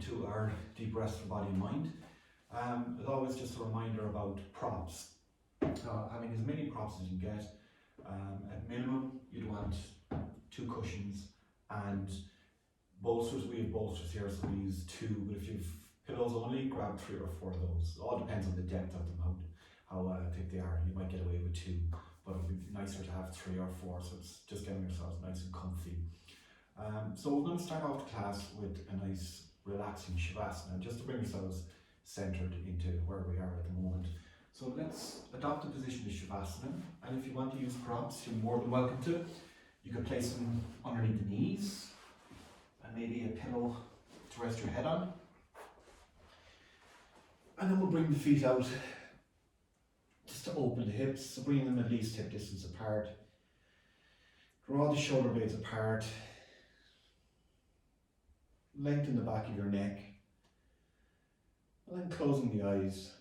to our deep breaths for body and mind. As always, just a reminder about props. Having as many props as you can get. At minimum, you'd want 2 cushions and bolsters. We have bolsters here, so we use 2, but if you've pillows only, grab 3 or 4 of those. It all depends on the depth of them, how thick they are. You might get away with 2, but it'd be nicer to have 3 or 4, so it's just getting yourselves nice and comfy. So we're going to start off the class with a nice relaxing Shavasana, just to bring yourselves centered into where we are at the moment. So let's adopt the position of Shavasana, and if you want to use props, you're more than welcome to. You can place them underneath the knees, and maybe a pillow to rest your head on. And then we'll bring the feet out just to open the hips, so bring them at least hip distance apart. Draw the shoulder blades apart. Lengthen the back of your neck. And then closing the eyes.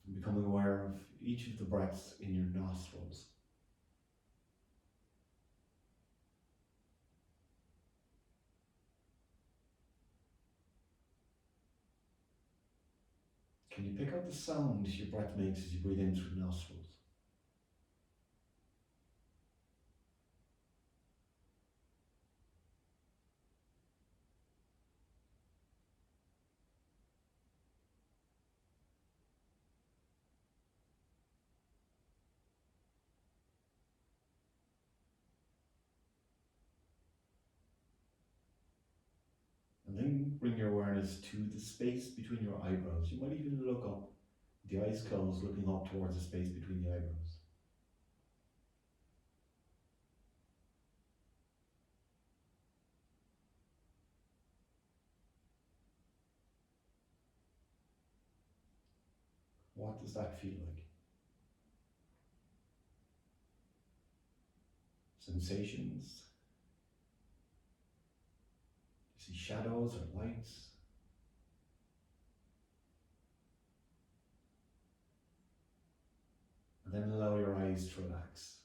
And becoming aware of each of the breaths in your nostrils. Can you pick out the sound your breath makes as you breathe in through the nostrils? And then bring your awareness to the space between your eyebrows. You might even look up, the eyes closed, looking up towards the space between the eyebrows. What does that feel like? Sensations? You see shadows or lights? And then allow your eyes to relax.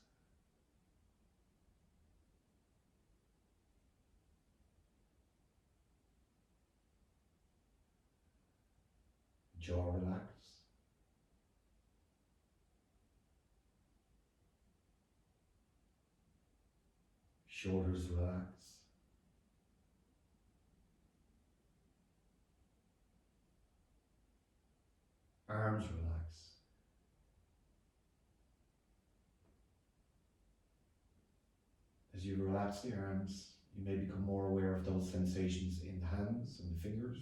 Jaw relax. Shoulders relax. Arms relax. As you relax the arms, you may become more aware of those sensations in the hands and the fingers.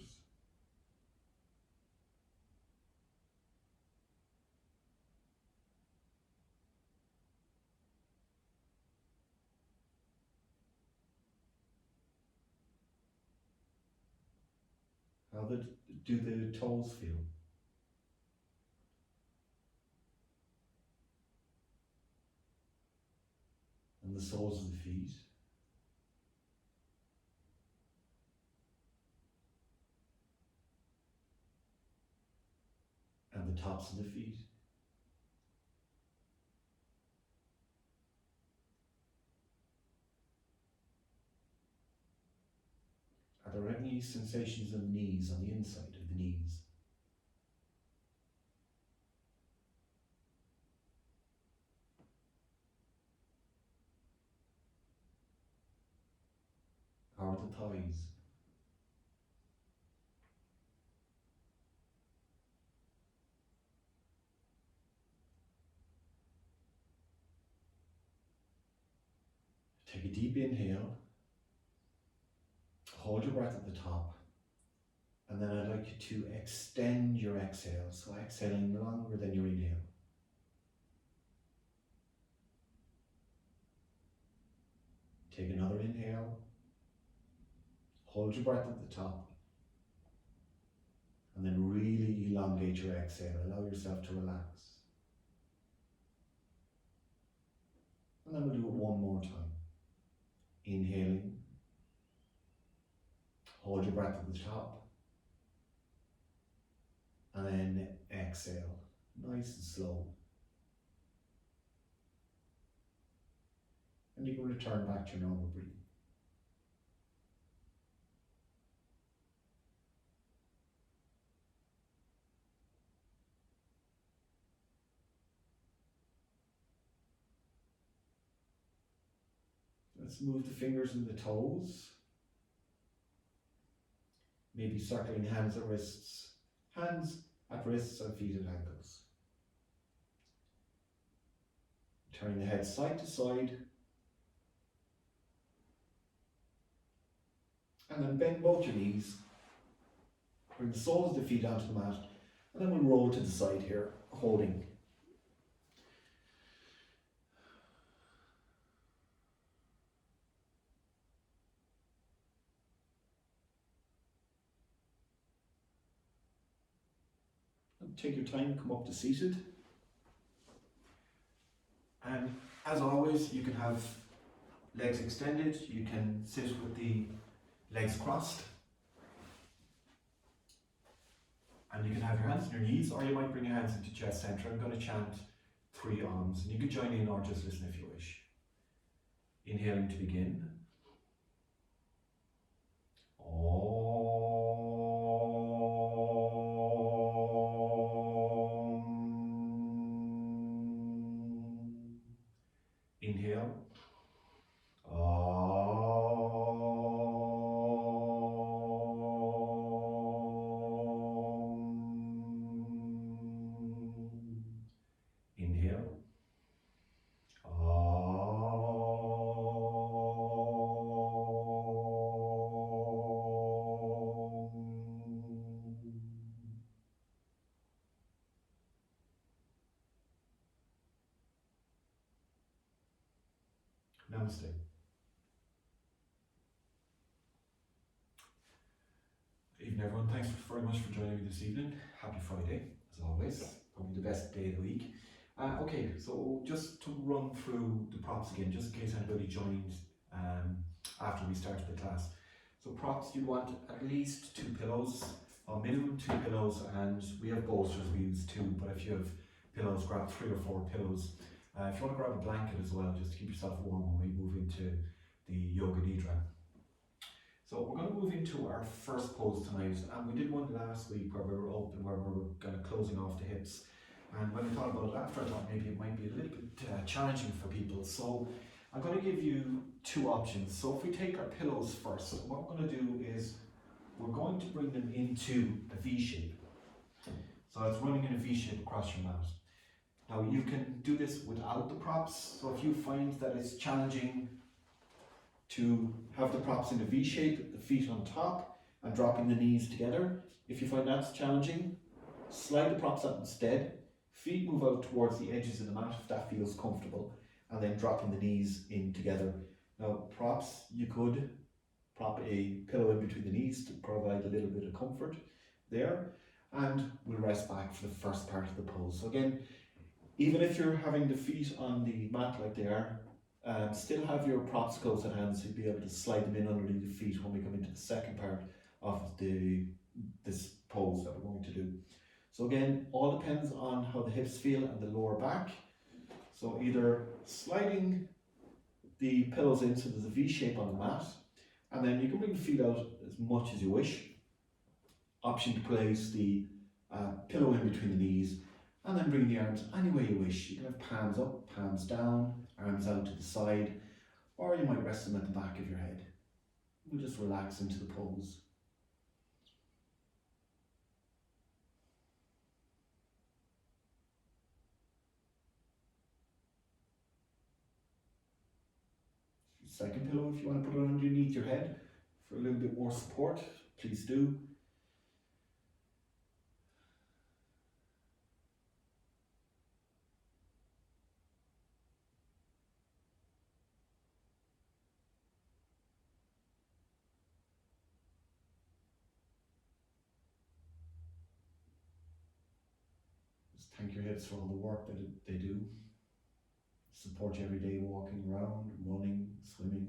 How do the toes feel? And the soles of the feet? And the tops of the feet? Are there any sensations of knees on the inside of the knees? How are the thighs? Take a deep inhale. Hold your breath at the top, and then I'd like you to extend your exhale, so exhaling longer than your inhale. Take another inhale, hold your breath at the top, and then really elongate your exhale. Allow yourself to relax. And then we'll do it one more time. Inhaling. Hold your breath at the top. And then exhale, nice and slow. and you can return back to your normal breathing. Let's move the fingers and the toes. Maybe circling hands at wrists. Hands at wrists and feet at ankles. Turning the head side to side. And then bend both your knees. Bring the soles of the feet onto the mat. And then we'll roll to the side here, holding. And take your time, come up to seated. And as always, you can have legs extended. You can sit with the legs crossed. And you can have your hands on your knees, or you might bring your hands into chest center. I'm going to chant 3 arms, and you can join in or just listen if you wish. Inhaling to begin. Inhale. Inhale. Namaste. Evening everyone, thanks very much for joining me this evening. Happy Friday, as always, probably the best day of the week. Okay, so just to run through the props again, just in case anybody joined after we started the class. So props, you want at least 2 pillows, or minimum 2 pillows, and we have bolsters, we use 2, but if you have pillows, grab 3 or 4 pillows. If you want to grab a blanket as well, just to keep yourself warm when we move into the Yoga Nidra. So we're going to move into our first pose tonight, and we did one last week where we were open, where we were kind of closing off the hips. And when we thought about it after, I thought maybe it might be a little bit challenging for people. So I'm going to give you 2 options. So if we take our pillows first, what we're going to do is we're going to bring them into a V shape. So it's running in a V shape across your mat. Now you can do this without the props. So if you find that it's challenging to have the props in a V shape, the feet on top and dropping the knees together, if you find that's challenging, slide the props up instead. Feet move out towards the edges of the mat if that feels comfortable, and then dropping the knees in together. Now props, you could prop a pillow in between the knees to provide a little bit of comfort there, and we'll rest back for the first part of the pose. So again, even if you're having the feet on the mat like they are, still have your props close at hand, so you'll be able to slide them in underneath the feet when we come into the second part of this pose that we're going to do. So again, all depends on how the hips feel and the lower back. So either sliding the pillows in so there's a V shape on the mat, and then you can bring the feet out as much as you wish. Option to place the pillow in between the knees, and then bring the arms any way you wish. You can have palms up, palms down, arms out to the side, or you might rest them at the back of your head. We'll just relax into the pose. Second pillow, if you want to put it underneath your head for a little bit more support, please do. Just thank your hips for all the work that they do. Support you every day, walking around, running, swimming.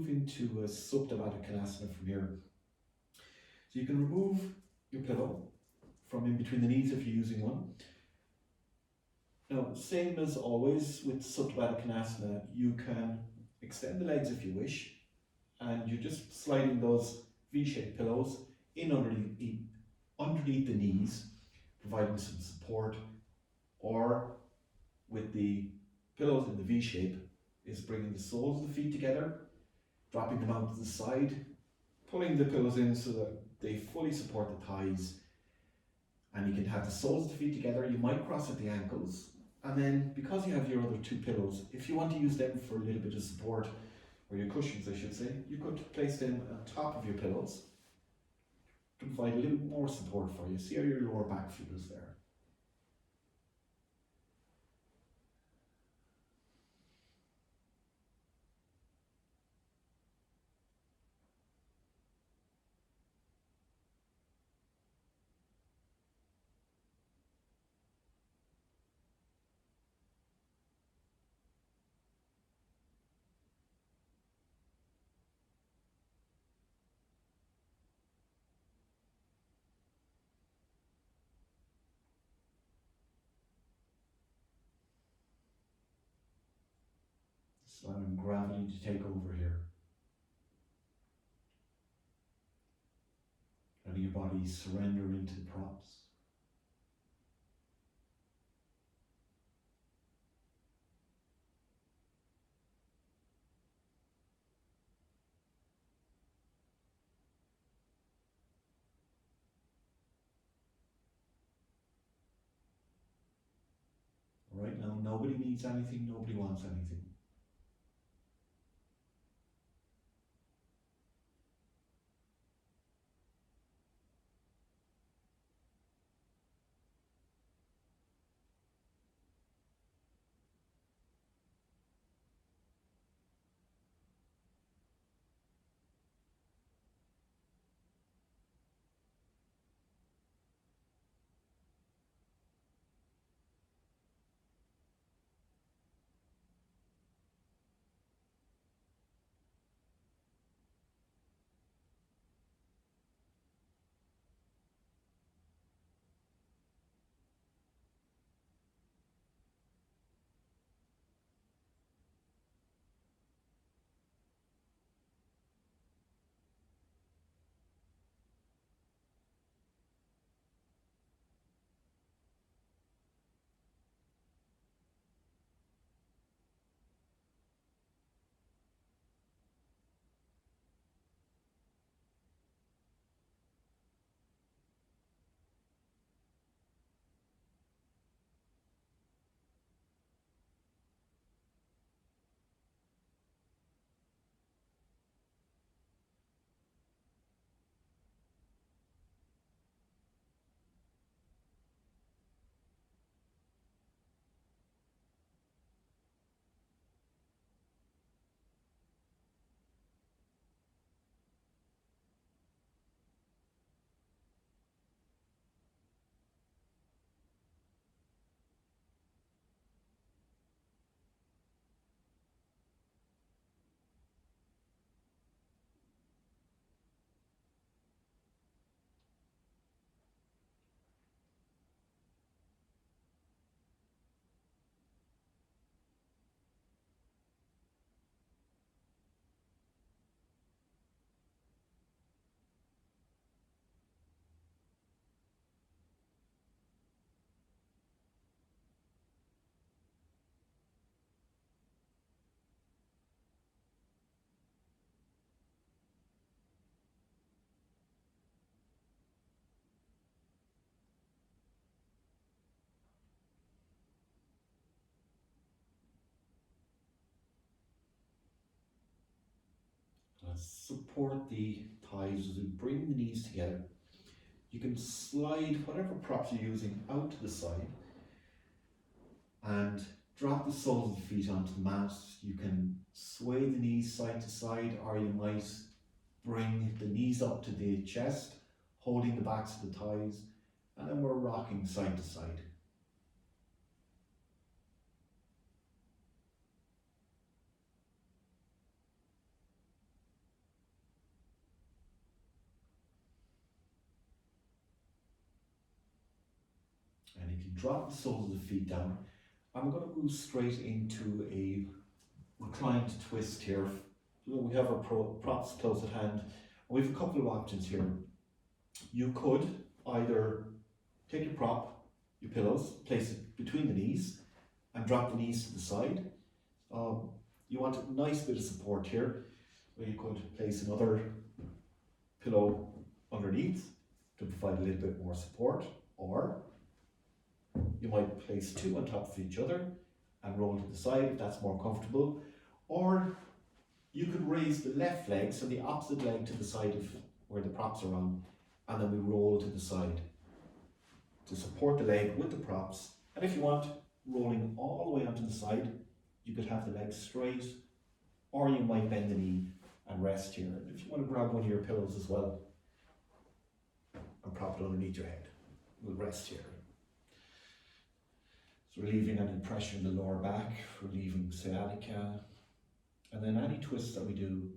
move into a Supta from here. So you can remove your pillow from in between the knees if you're using one. Now, same as always with Supta, you can extend the legs if you wish, and you're just sliding those V-shaped pillows in underneath the knees, providing some support, or with the pillows in the V shape, is bringing the soles of the feet together, dropping them out to the side, pulling the pillows in so that they fully support the thighs, and you can have the soles of the feet together. You might cross at the ankles, and then because you have your other two pillows, if you want to use them for a little bit of support, or your cushions I should say, you could place them on top of your pillows to provide a little more support for you. See how your lower back feels there. Allowing gravity to take over here. Letting your body surrender into the props. Right now, nobody needs anything, nobody wants anything. Let's support the thighs as we bring the knees together. You can slide whatever props you're using out to the side and drop the soles of the feet onto the mat. You can sway the knees side to side, or you might bring the knees up to the chest, holding the backs of the thighs, and then we're rocking side to side. you can drop the soles of the feet down. And we're going to move straight into a reclined twist here. We have our props close at hand. We have a couple of options here. You could either take your prop, your pillows, place it between the knees and drop the knees to the side. You want a nice bit of support here, where you could place another pillow underneath to provide a little bit more support, or you might place two on top of each other and roll to the side if that's more comfortable, or you could raise the left leg, so the opposite leg to the side of where the props are on, and then we roll to the side to support the leg with the props. And if you want, rolling all the way onto the side, you could have the leg straight, or you might bend the knee and rest here. And if you want to grab one of your pillows as well and prop it underneath your head, we'll rest here. So relieving any pressure in the lower back, relieving sciatica. And then any twists that we do,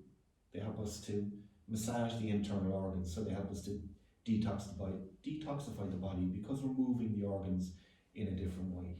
they help us to massage the internal organs, so they help us to detoxify the body, because we're moving the organs in a different way.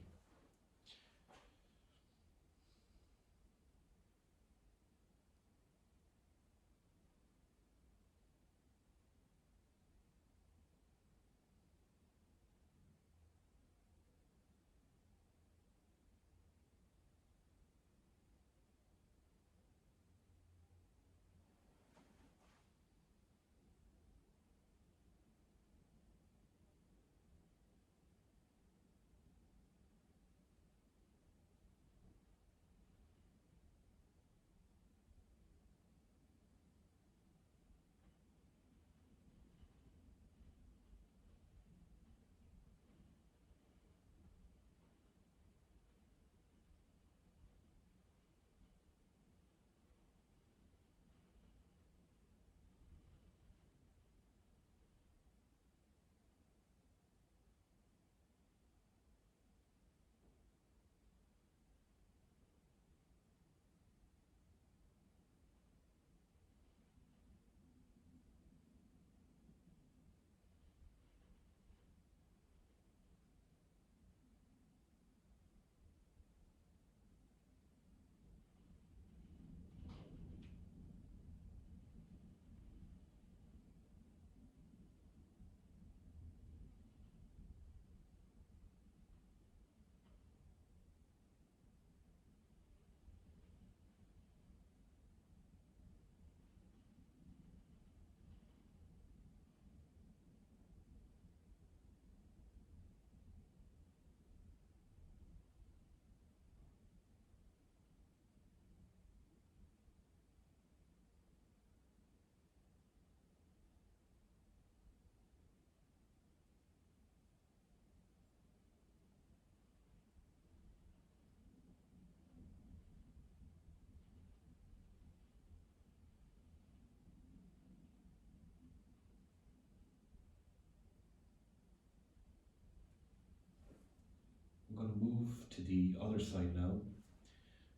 I'm going to move to the other side now,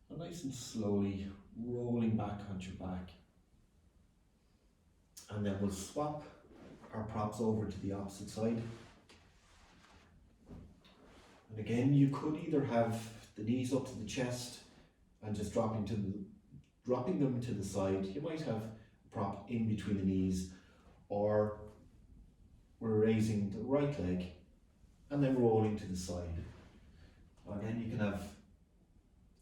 and nice and slowly rolling back onto your back. And then we'll swap our props over to the opposite side. And again, you could either have the knees up to the chest and just dropping them to the side. You might have a prop in between the knees, or we're raising the right leg and then rolling to the side. Again, you can have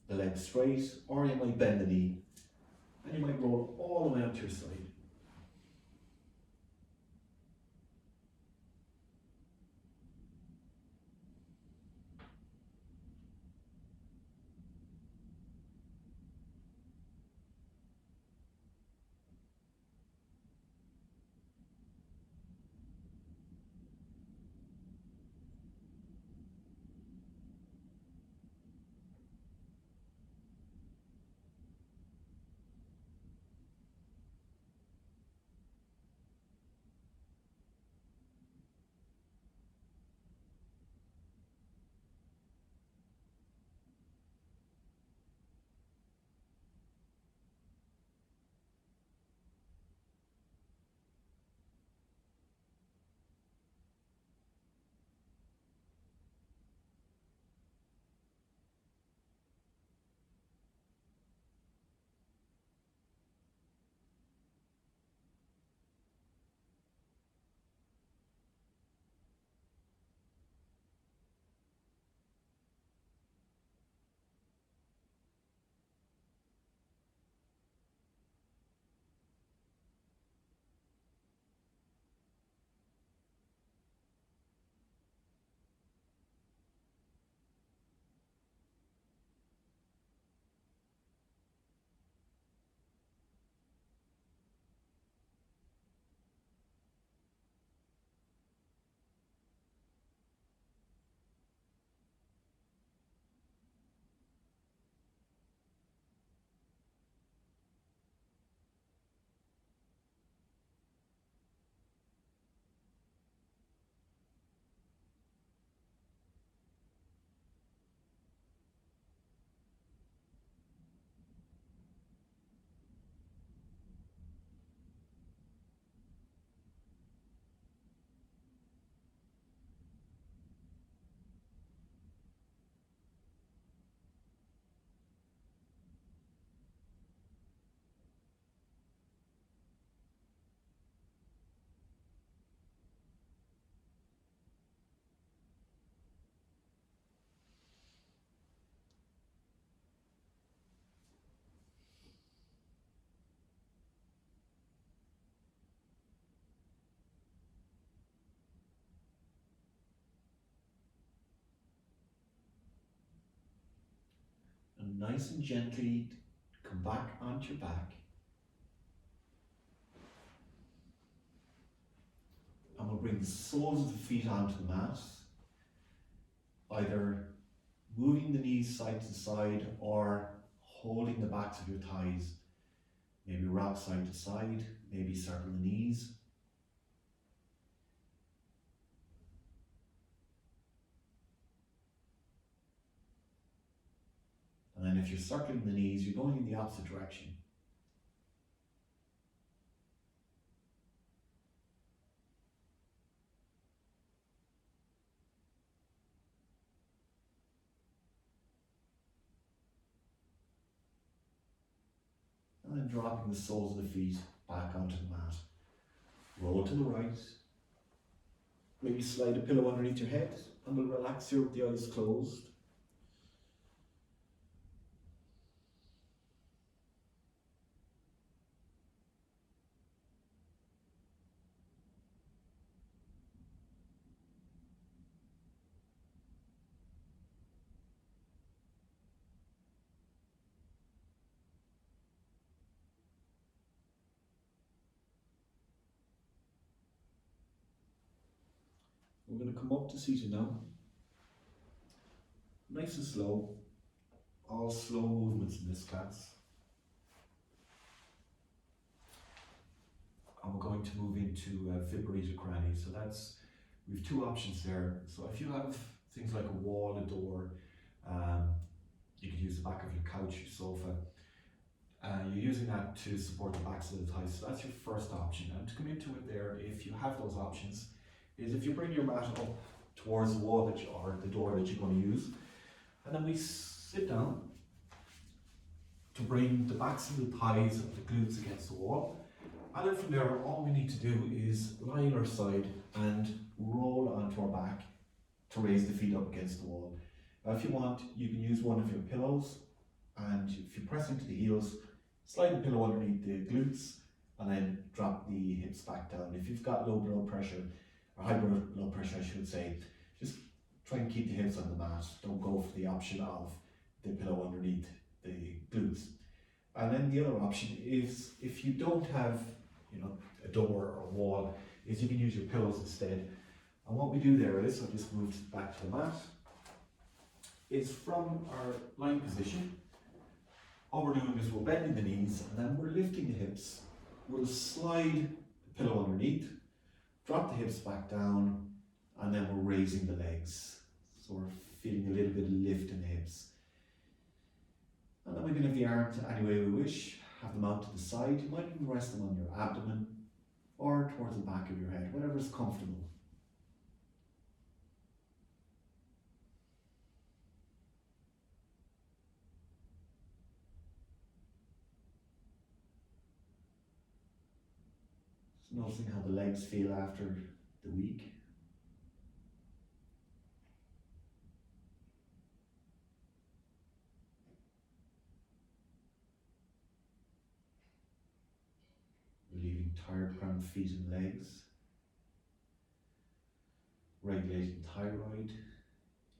the leg straight, or you might bend the knee and you might roll all the way onto your side. and nice and gently come back onto your back. And we'll bring the soles of the feet onto the mat, either moving the knees side to side or holding the backs of your thighs. Maybe rock side to side, maybe circle the knees. And then if you're circling the knees, you're going in the opposite direction. And then dropping the soles of the feet back onto the mat. Roll to the right. Maybe slide a pillow underneath your head and we'll relax here with the eyes closed. We're going to come up to seated now. Nice and slow. All slow movements in this class. And we're going to move into vibrated granny. So we have two options there. So if you have things like a wall, a door, you could use the back of your couch, your sofa. You're using that to support the backs of the thighs. So that's your first option. And to come into it there, if you have those options, is if you bring your mat up towards the wall or the door that you're going to use, and then we sit down to bring the backs of the thighs and the glutes against the wall. And then from there, all we need to do is lie on our side and roll onto our back to raise the feet up against the wall. If you want, you can use one of your pillows, and if you press into the heels, slide the pillow underneath the glutes, and then drop the hips back down. If you've got low blood pressure, or high blood pressure I should say, just try and keep the hips on the mat. Don't go for the option of the pillow underneath the glutes. And then the other option is, if you don't have a door or a wall, is you can use your pillows instead. And what we do there is, I'll just move back to the mat, is from our lying position, all we're doing is we're bending the knees and then we're lifting the hips. We'll slide the pillow underneath, drop the hips back down, and then we're raising the legs. So we're feeling a little bit of lift in the hips. And then we can have the arms any way we wish, have them out to the side. You might even rest them on your abdomen or towards the back of your head, whatever's comfortable. Just noticing how the legs feel after the week. Relieving tired cramped feet and legs. Regulating thyroid,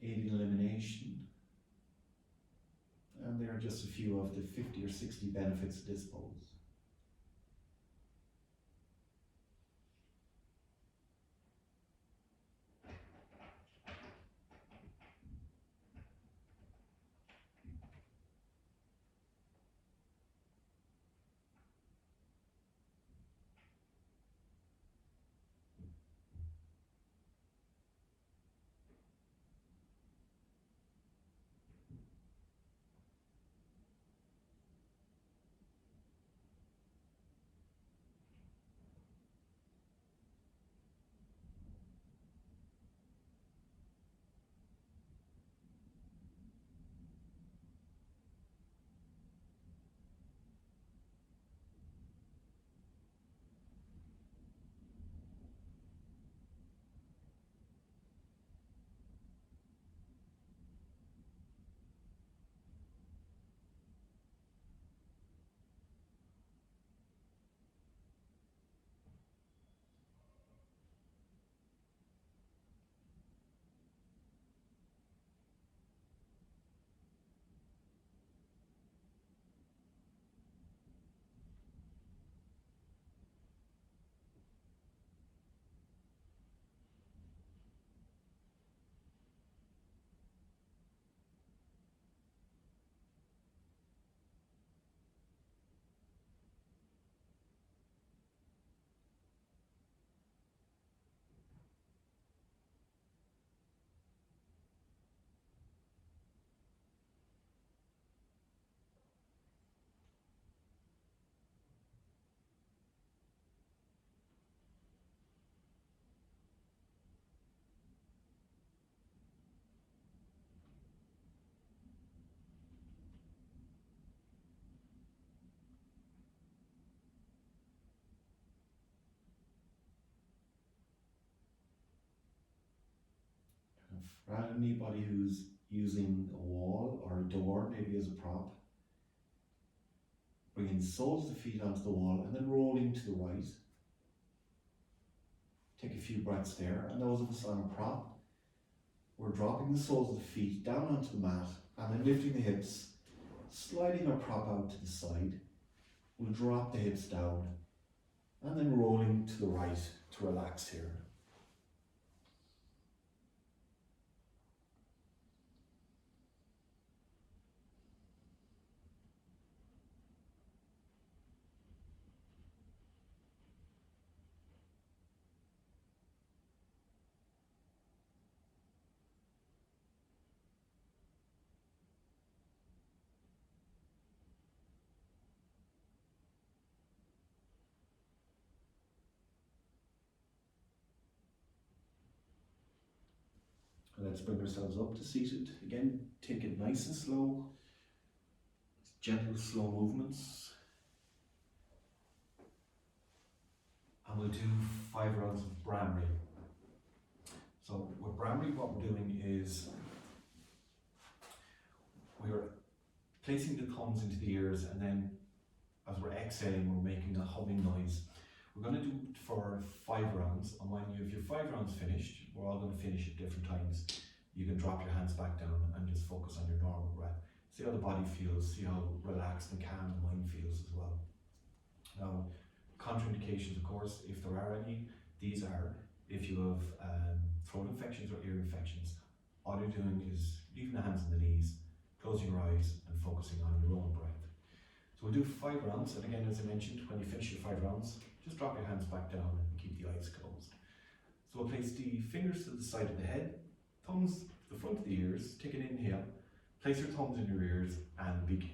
aiding elimination. And there are just a few of the 50 or 60 benefits of this pose. Right? Anybody who's using a wall or a door, maybe as a prop, bringing the soles of the feet onto the wall and then rolling to the right. Take a few breaths there, and those of us on a prop, we're dropping the soles of the feet down onto the mat and then lifting the hips, sliding our prop out to the side. We'll drop the hips down and then rolling to the right to relax here. Let's bring ourselves up to seated. Again, take it nice and slow. Gentle, slow movements. And we'll do 5 rounds of Bramry. So with Bramry, what we're doing is we're placing the thumbs into the ears, and then as we're exhaling, we're making a humming noise. We're going to do it for 5 rounds, and when you have your 5 rounds finished, we're all going to finish at different times. You can drop your hands back down and just focus on your normal breath. See how the body feels, see how relaxed and calm the mind feels as well. Now, contraindications, of course, if there are any, these are if you have throat infections or ear infections. All you're doing is leaving the hands on the knees, closing your eyes and focusing on your own breath. So we'll do 5 rounds, and again, as I mentioned, when you finish your 5 rounds, just drop your hands back down and keep the eyes closed. So we'll place the fingers to the side of the head, thumbs to the front of the ears, take an inhale, place your thumbs in your ears and begin.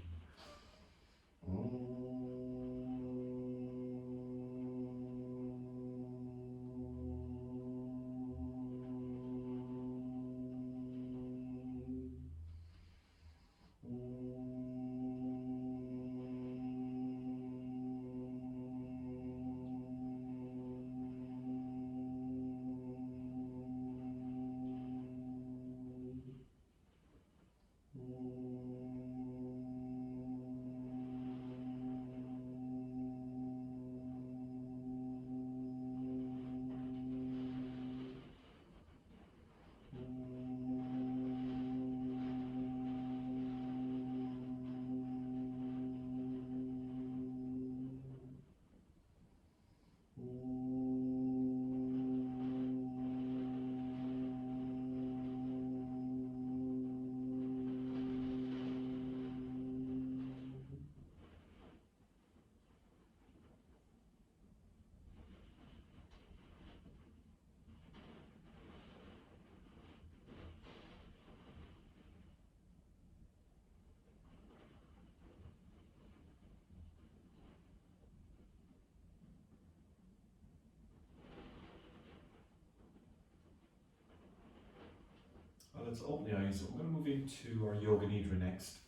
Well, let's open the eyes. We're going to move into our Yoga Nidra next.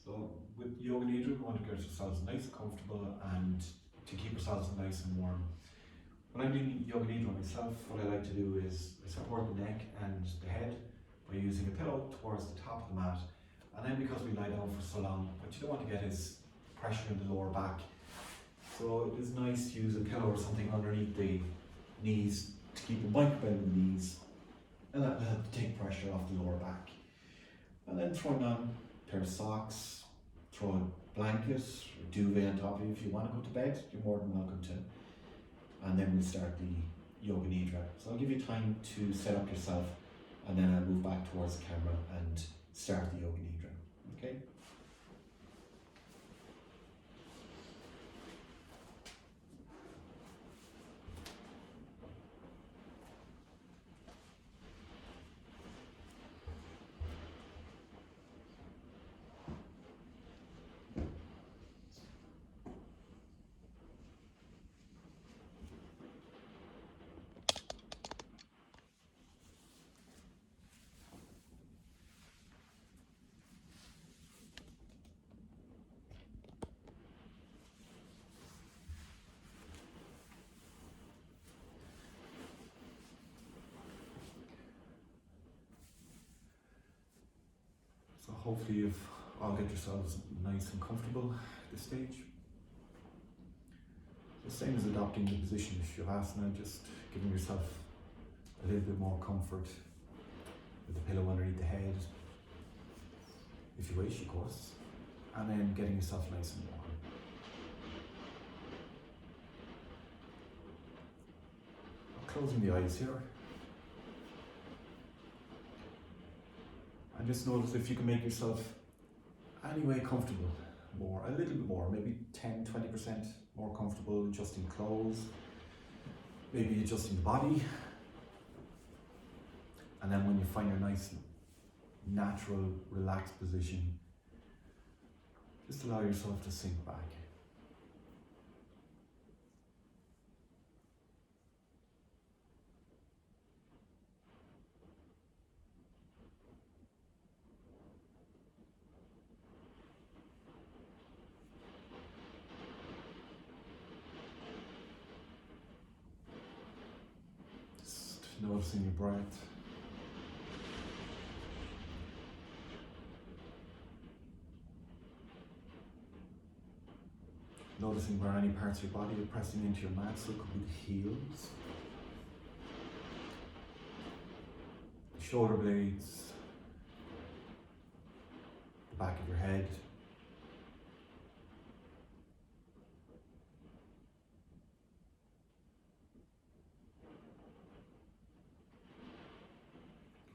So with Yoga Nidra, we want to get ourselves nice and comfortable and to keep ourselves nice and warm. When I'm doing Yoga Nidra myself, what I like to do is I support the neck and the head by using a pillow towards the top of the mat. And then because we lie down for so long, what you don't want to get is pressure in the lower back. So it is nice to use a pillow or something underneath the knees to keep the microbend in the knees, and that will help to take pressure off the lower back. And then throwing on a pair of socks, throw a blanket or duvet on top of you. If you want to go to bed, you're more than welcome to. And then we'll start the Yoga Nidra. So I'll give you time to set up yourself, and then I'll move back towards the camera and start the Yoga Nidra. Okay? hopefully you've all get yourselves nice and comfortable at this stage. The same as adopting the position of Shavasana, just giving yourself a little bit more comfort with the pillow underneath the head, if you wish, of course, and then getting yourself nice and warm. Closing the eyes here. And just notice if you can make yourself any way comfortable, more, a little bit more, maybe 10-20% more comfortable, adjusting clothes, maybe adjusting the body. And then when you find your nice, natural, relaxed position, just allow yourself to sink back. Just noticing your breath. Noticing where any parts of your body are pressing into your mat, so it could be the heels, the shoulder blades, the back of your head,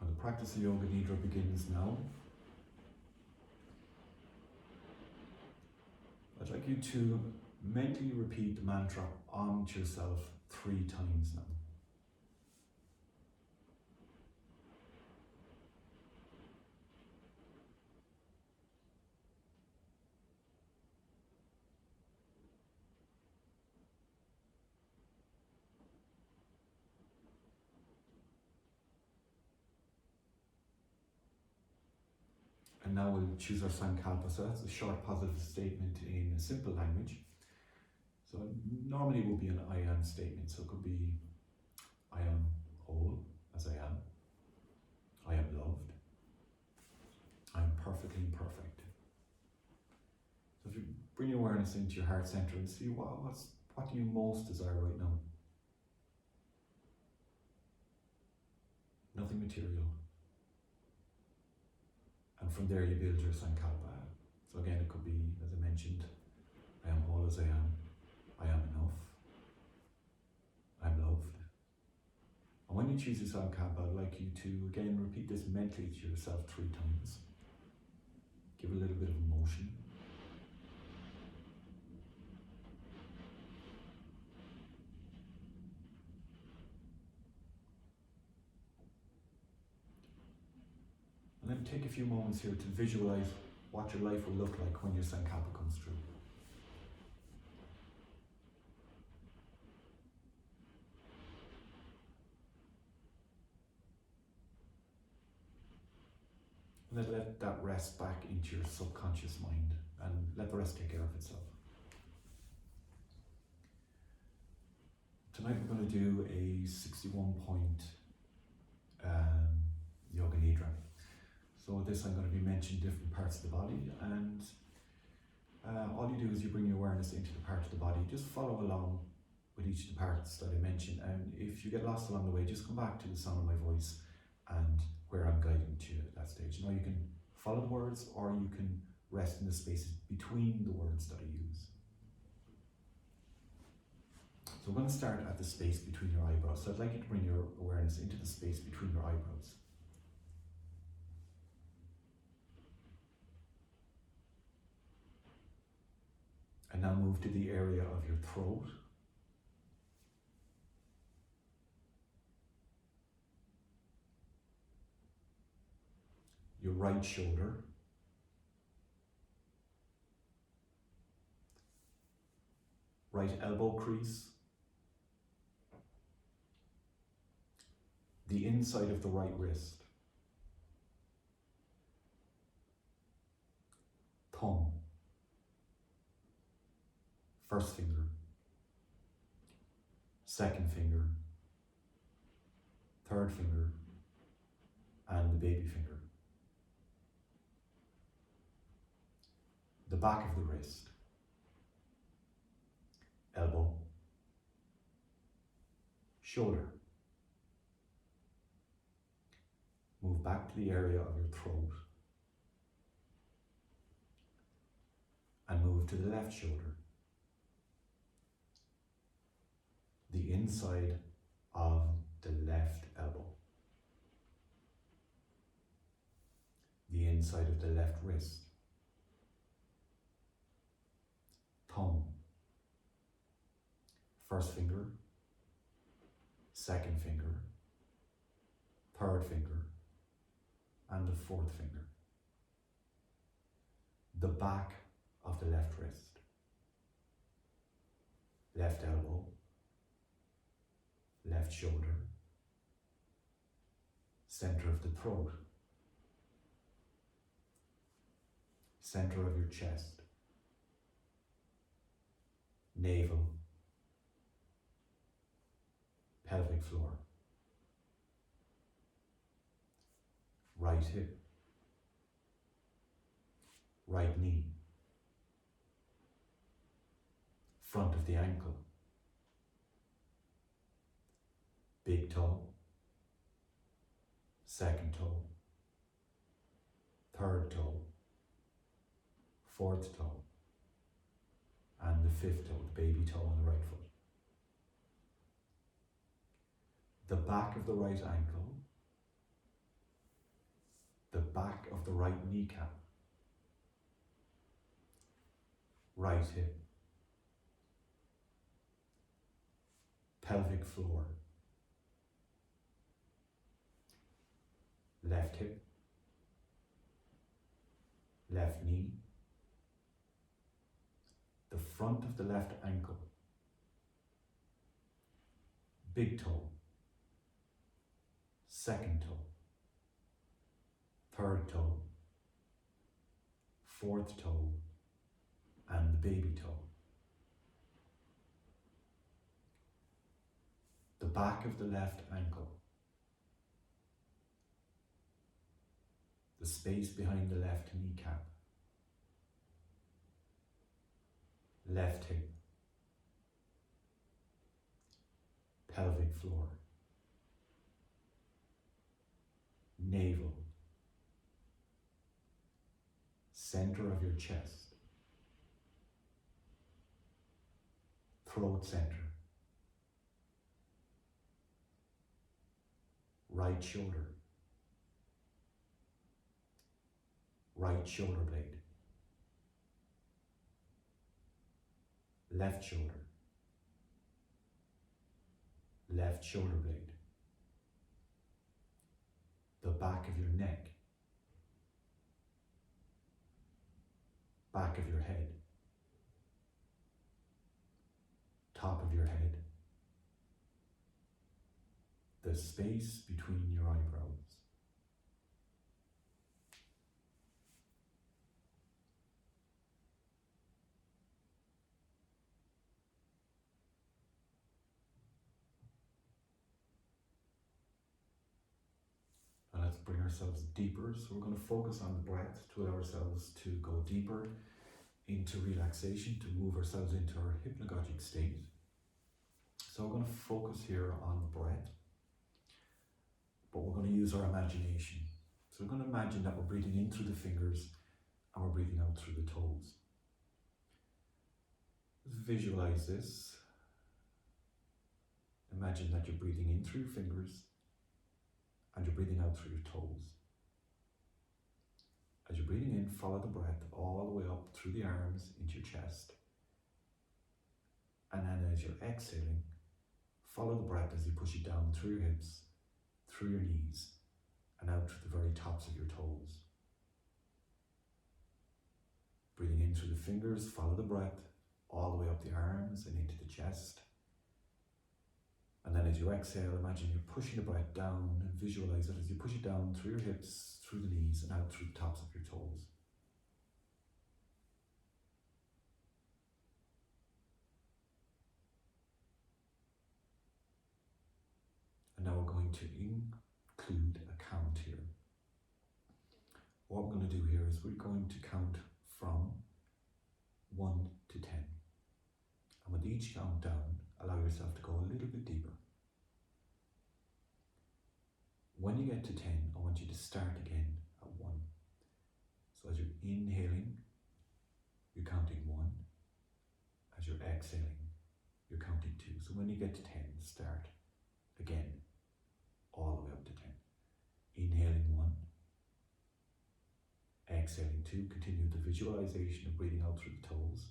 and the practice of Yoga Nidra begins now. I'd like you to mentally repeat the mantra Om to yourself 3 times now. And now we'll choose our Sankalpa. So that's a short positive statement in a simple language. So normally it would be an I am statement. So it could be I am whole as I am. I am loved. I am perfectly imperfect. So if you bring your awareness into your heart center and see what do you most desire right now? Nothing material. And from there you build your Sankalpa. So again, it could be, as I mentioned, I am whole as I am enough, I'm loved. And when you choose your Sankalpa, I'd like you to again repeat this mentally to yourself 3 times. Give a little bit of emotion. And then take a few moments here to visualize what your life will look like when your Sankalpa comes true. And then let that rest back into your subconscious mind and let the rest take care of itself. Tonight we're going to do a 61-point Yoga Nidra. So with this I'm going to be mentioning different parts of the body, and all you do is you bring your awareness into the part of the body. Just follow along with each of the parts that I mentioned, and if you get lost along the way, just come back to the sound of my voice and where I'm guiding to at that stage. Now you can follow the words or you can rest in the spaces between the words that I use. So we're going to start at the space between your eyebrows. So I'd like you to bring your awareness into the space between your eyebrows. And now move to the area of your throat. Your right shoulder. Right elbow crease. The inside of the right wrist. Thumb. First finger. Second finger. Third finger. And the baby finger. the back of the wrist, elbow, shoulder. Move back to the area of your throat and move to the left shoulder, the inside of the left elbow, the inside of the left wrist, thumb, first finger, second finger, third finger, and the fourth finger. The back of the left wrist, left elbow, left shoulder, center of the throat, center of your chest, navel, pelvic floor, right hip, right knee, front of the ankle, big toe, second toe, third toe, fourth toe, and the fifth toe, the baby toe on the right foot. The back of the right ankle, the back of the right kneecap, right hip, pelvic floor, left hip, left knee, the front of the left ankle, big toe, second toe, third toe, fourth toe, and the baby toe. The back of the left ankle, the space behind the left kneecap, left hip, pelvic floor, navel, center of your chest, throat center, right shoulder, right shoulder blade, left shoulder, left shoulder blade, the back of your neck, back of your head, top of your head, the space between your eyebrows. And let's bring ourselves deeper. So we're going to focus on the breath to allow ourselves to go deeper into relaxation, to move ourselves into our hypnagogic state. So we're going to focus here on the breath, but we're going to use our imagination. So we're going to imagine that we're breathing in through the fingers and we're breathing out through the toes. Visualize this. Imagine that you're breathing in through your fingers and you're breathing out through your toes. As you're breathing in, follow the breath all the way up through the arms into your chest. And then as you're exhaling, follow the breath as you push it down through your hips, through your knees, and out through the very tops of your toes. Breathing in through the fingers, follow the breath all the way up the arms and into the chest. And then as you exhale, imagine you're pushing the breath down and visualize it as you push it down through your hips, through the knees, and out through the tops of your toes. And now we're going to include a count here. What we're going to do here is we're going to count from 1 to 10. And with each count down, allow yourself to go a little bit deeper. When you get to 10, I want you to start again at 1. So as you're inhaling, you're counting 1. As you're exhaling, you're counting 2. So when you get to 10, start again, all the way up to 10. Inhaling 1, exhaling 2. Continue the visualization of breathing out through the toes.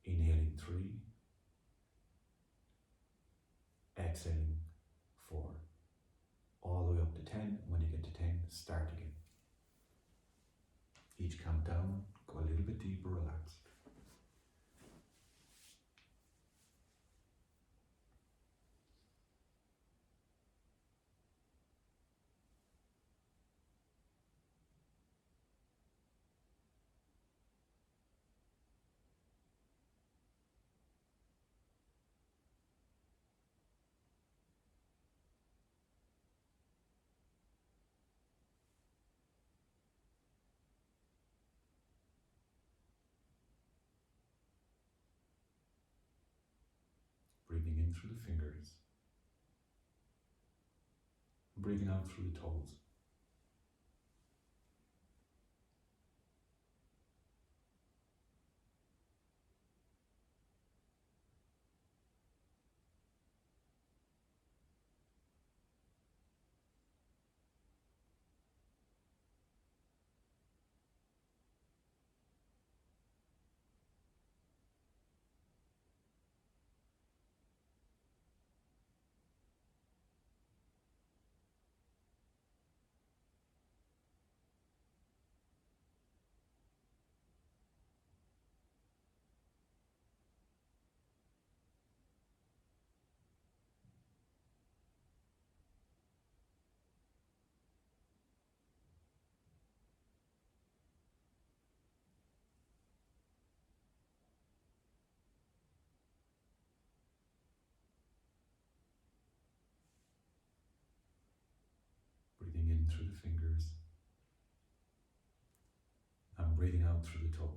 Inhaling 3, exhaling 4, all the way up to 10. When you get to 10, start again. Each count down, go a little bit deeper, relaxed. Breathing in through the fingers, breathing out through the toes. Breathing in through the fingers and breathing out through the toes.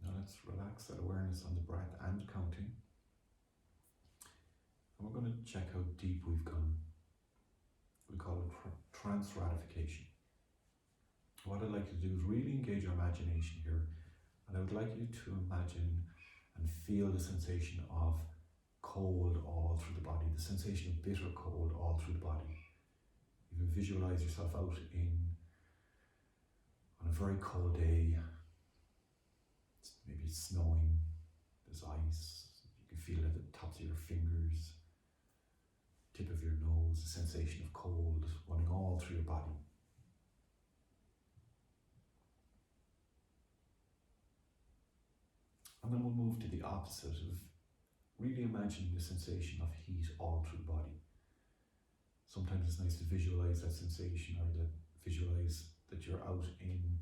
Now let's relax that awareness on the breath and counting. And we're going to check how deep we've gone. We call it trance ratification. What I'd like you to do is really engage your imagination here, and I would like you to imagine and feel the sensation of cold all through the body, the sensation of bitter cold all through the body. You can visualize yourself out on a very cold day. Maybe it's snowing, there's ice, you can feel it at the tops of your fingers, tip of your nose, the sensation of cold running all through your body. And then we'll move to the opposite of really imagining the sensation of heat all through the body. Sometimes it's nice to visualize that sensation, or to visualize that you're out in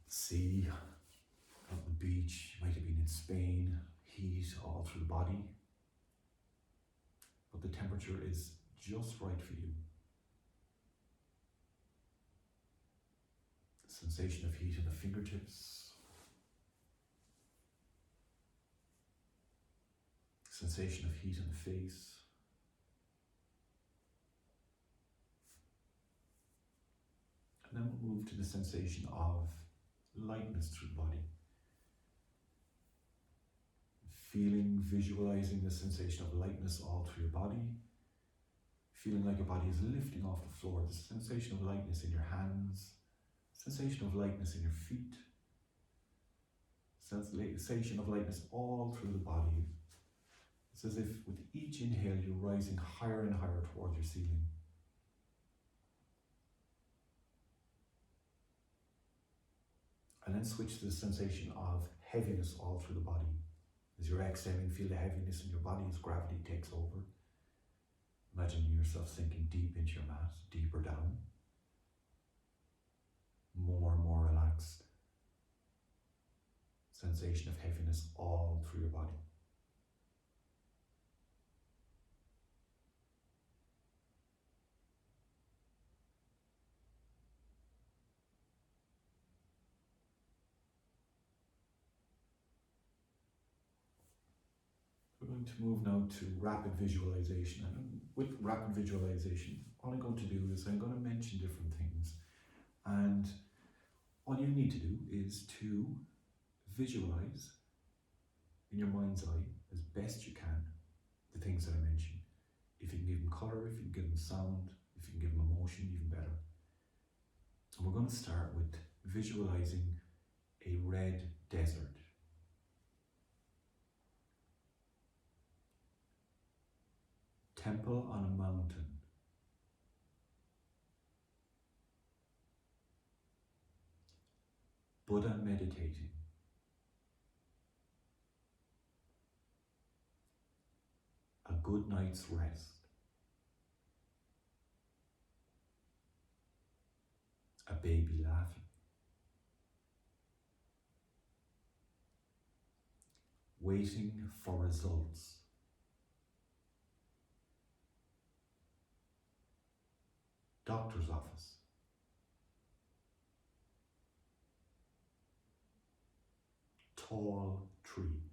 the sea, out on the beach. You might have been in Spain, heat all through the body. But the temperature is just right for you. The sensation of heat in the fingertips. Sensation of heat in the face. And then we'll move to the sensation of lightness through the body. Feeling, visualizing the sensation of lightness all through your body. Feeling like your body is lifting off the floor. The sensation of lightness in your hands. Sensation of lightness in your feet. Sensation of lightness all through the body. It's as if with each inhale you're rising higher and higher towards your ceiling. And then switch to the sensation of heaviness all through the body. As you're exhaling, feel the heaviness in your body as gravity takes over. Imagine yourself sinking deep into your mat, deeper down, more and more relaxed. Sensation of heaviness all through your body. We're going to move now to rapid visualization. And with rapid visualization, all I'm going to do is I'm going to mention different things. And all you need to do is to visualize in your mind's eye as best you can the things that I mentioned. If you can give them color, if you can give them sound, if you can give them emotion, even better. And we're going to start with visualizing a red desert. Temple on a mountain. Buddha meditating. A good night's rest. A baby laughing. Waiting for results. Doctor's office. Tall tree.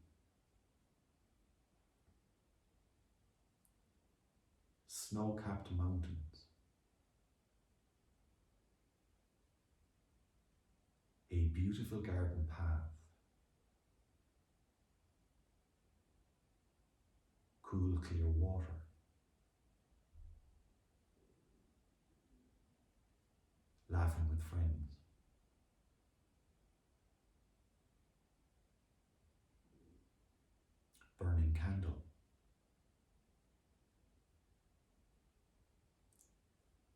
Snow-capped mountains. A beautiful garden path. Cool, clear water. Laughing with friends. Burning candle.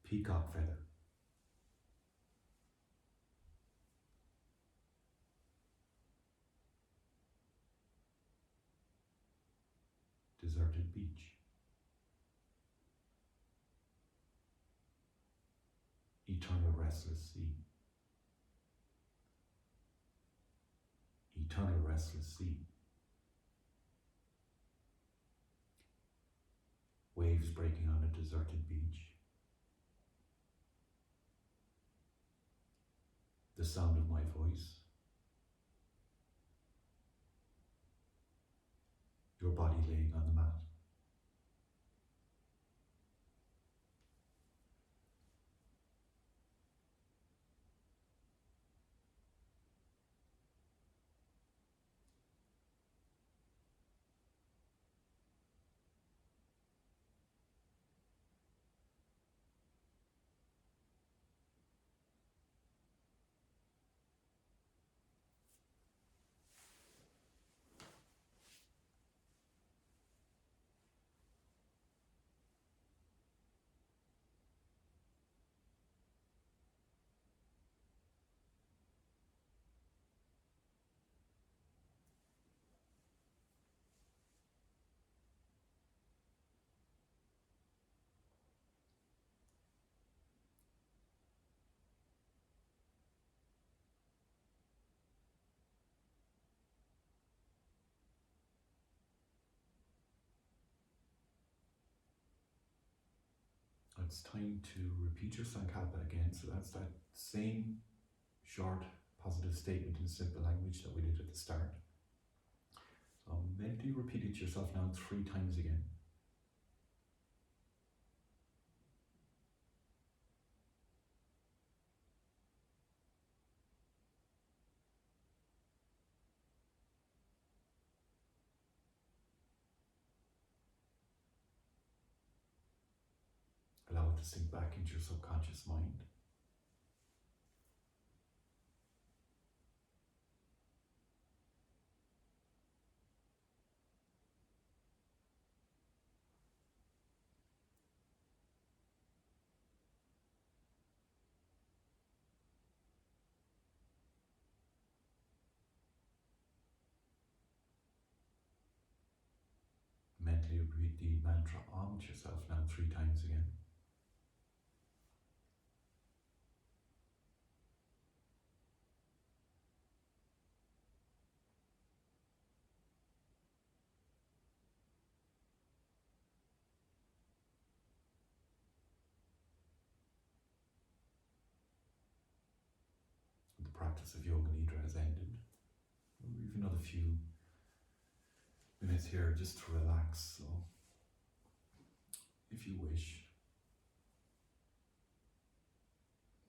Peacock feather. Deserted beach. Eternal restless sea. Eternal restless sea. Waves breaking on a deserted beach. The sound of my voice. Your body laying on the mat. It's time to repeat your Sankalpa again. So that's that same short positive statement in simple language that we did at the start. So mentally repeat it to yourself now 3 times again. Allow it to sink back into your subconscious mind. repeat the mantra on to yourself now 3 times again. The practice of Yoga Nidra has ended. We have another few minutes here just to relax, so if you wish,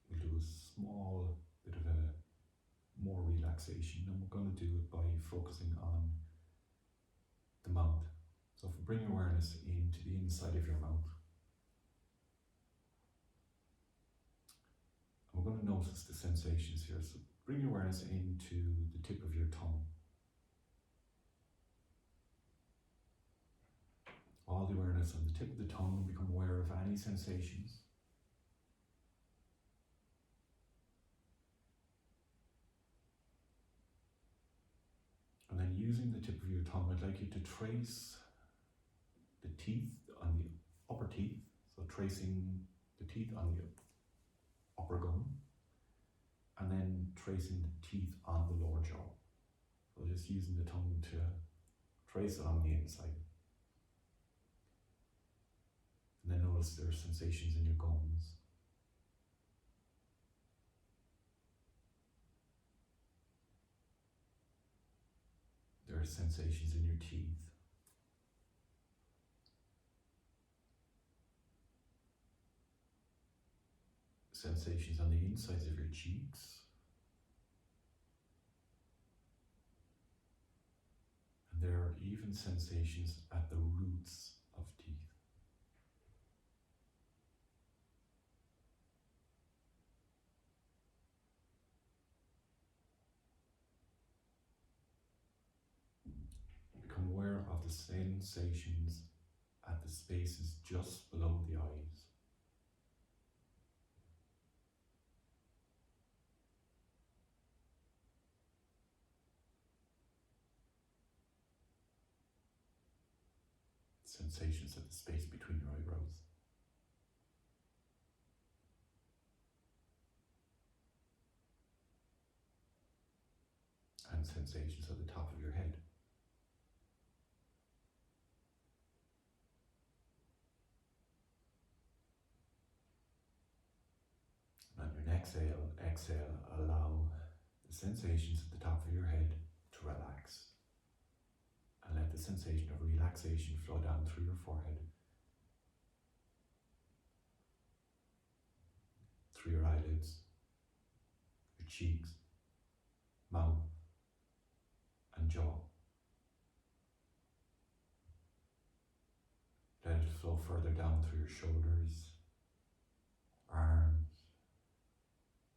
we'll do a small bit of more relaxation, and we're going to do it by focusing on the mouth. So if we bring awareness into the inside of your mouth, and we're going to notice the sensations here. So bring your awareness into the tip of your tongue. All the awareness on the tip of the tongue, become aware of any sensations. And then using the tip of your tongue, I'd like you to trace the teeth on the upper teeth. So tracing the teeth on the upper gum. And then tracing the teeth on the lower jaw. So just using the tongue to trace it on the inside. And then notice there are sensations in your gums. There are sensations in your teeth. Sensations on the insides of your cheeks. And there are even sensations at the roots of teeth. Become aware of the sensations at the spaces just below the eyes. Sensations at the space between your eyebrows. And sensations at the top of your head. And on your next exhale, allow the sensations at the top of your head to relax. And let the sensation of relaxation flow down through your forehead, through your eyelids, your cheeks, mouth, and jaw. Let it flow further down through your shoulders, arms,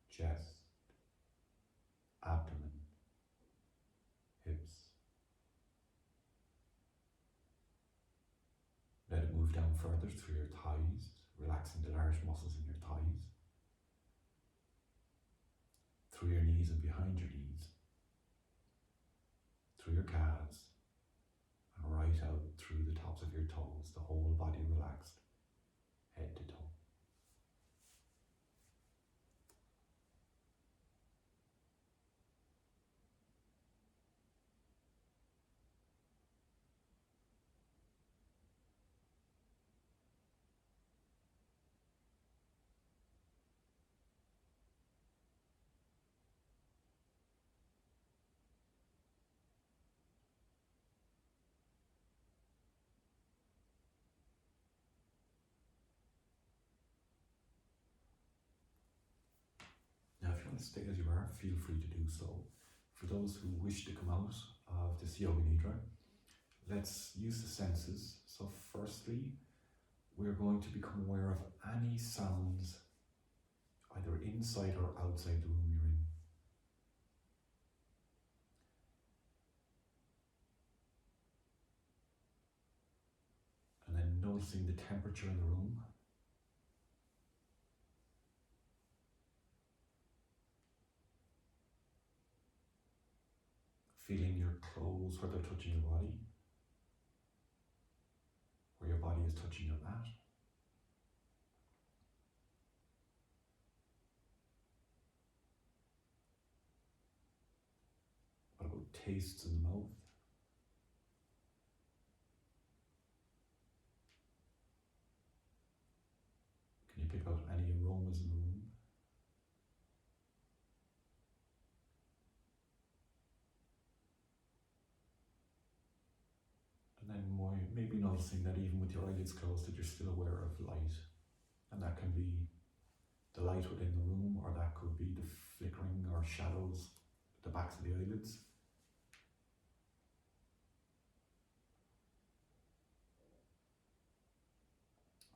chest, abdomen, hips. Let it move down further through your thighs, relaxing the large muscles in your thighs, through your knees and behind your knees, through your calves, and right out through the tops of your toes, the whole body relaxed, head to toe. Now, if you want to stay as you are, feel free to do so. For those who wish to come out of this Yoga Nidra, let's use the senses. So firstly, we're going to become aware of any sounds, either inside or outside the room you're in. And then noticing the temperature in the room. Feeling your clothes where they're touching your body. is touching your mat. What about tastes in the mouth? Can you pick out any aromas in the room? And then maybe noticing that even with your eyelids closed, that you're still aware of light. And that can be the light within the room, or that could be the flickering or shadows at the backs of the eyelids.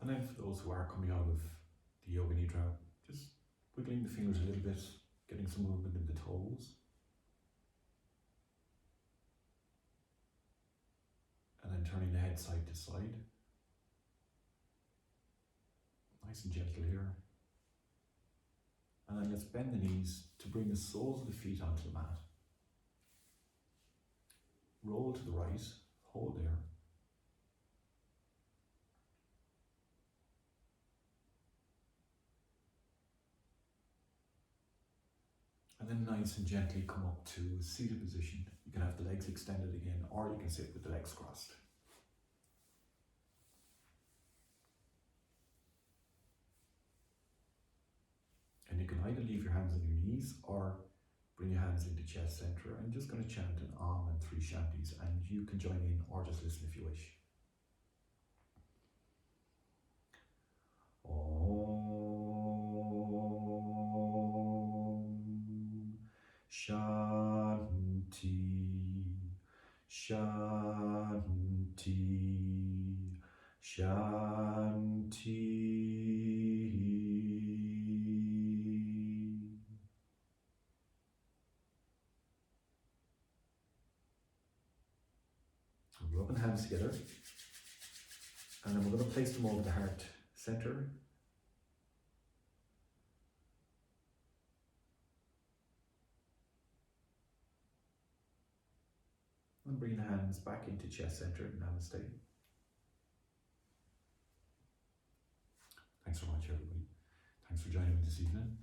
And then for those who are coming out of the Yoga Nidra, just wiggling the fingers a little bit, getting some movement in the toes. And then turning the head side to side. Nice and gentle here. And then let's bend the knees to bring the soles of the feet onto the mat. Roll to the right, hold there. And then nice and gently come up to a seated position. You can have the legs extended again, or you can sit with the legs crossed. And you can either leave your hands on your knees or bring your hands into chest center. I'm just going to chant an Om and 3 Shantis, and you can join in or just listen if you wish. Om Shanti Shanti Shanti. Rubbing hands together, and then we're going to place them over the heart center. And bring the hands back into chest center. Namaste. Thanks so much, everybody. Thanks for joining me this evening.